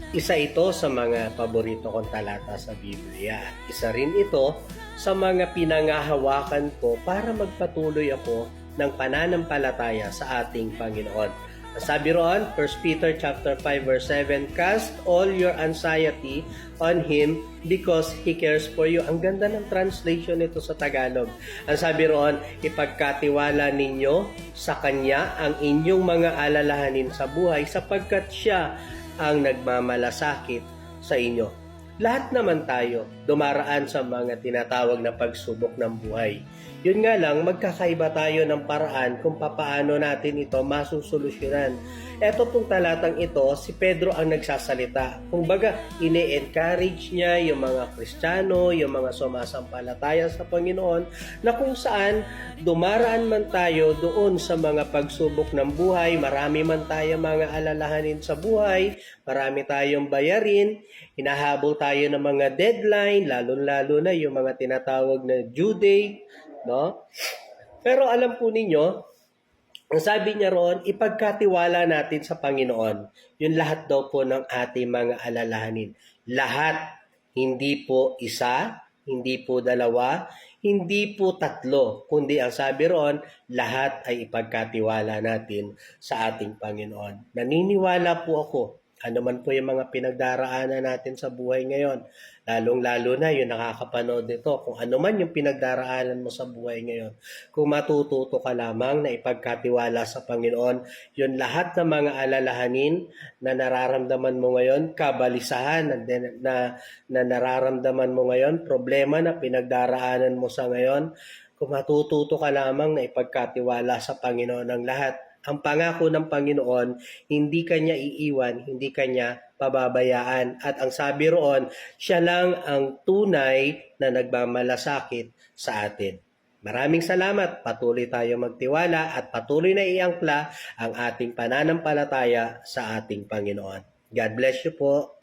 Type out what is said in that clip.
Isa ito sa mga paborito kong talata sa Biblia. Isa rin ito sa mga pinangahawakan ko para magpatuloy ako ng pananampalataya sa ating Panginoon. Sabi roon, 1 Peter chapter 5 verse 7, "Cast all your anxiety on Him because He cares for you." Ang ganda ng translation nito sa Tagalog. Ang sabi roon, ipagkatiwala ninyo sa Kanya ang inyong mga alalahanin sa buhay sapagkat Siya ang nagmamalasakit sa inyo. Lahat naman tayo dumaraan sa mga tinatawag na pagsubok ng buhay. Yun nga lang, magkakaiba tayo ng paraan kung papaano natin ito masusolusyonan. Eto pong talatang ito, si Pedro ang nagsasalita. Kung baga, ine-encourage niya yung mga Kristiyano, yung mga sumasampalataya sa Panginoon, na kung saan dumaraan man tayo doon sa mga pagsubok ng buhay, marami man tayo mga alalahanin sa buhay, marami tayong bayarin, hinahabol tayo ng mga deadline, lalo-lalo na yung mga tinatawag na due date, no? Pero alam po ninyo, ang sabi niya roon, ipagkatiwala natin sa Panginoon yung lahat daw po ng ating mga alalahanin. Lahat, hindi po isa, hindi po dalawa, hindi po tatlo, kundi ang sabi roon, lahat ay ipagkatiwala natin sa ating Panginoon. Naniniwala po ako, ano man po yung mga pinagdaraanan natin sa buhay ngayon, lalong-lalo na yung nakakapanood nito, kung ano man yung pinagdaraanan mo sa buhay ngayon, kung matututo ka lamang na ipagkatiwala sa Panginoon, yun lahat ng mga alalahanin na nararamdaman mo ngayon, kabalisahan na nararamdaman mo ngayon, problema na pinagdaraanan mo sa ngayon, kung matututo ka lamang na ipagkatiwala sa Panginoon ang lahat. Ang pangako ng Panginoon, hindi kanya iiwan, hindi kanya pababayaan. At ang sabi roon, siya lang ang tunay na nagmamalasakit sa atin. Maraming salamat. Patuloy tayo magtiwala at patuloy na iangkla ang ating pananampalataya sa ating Panginoon. God bless you po.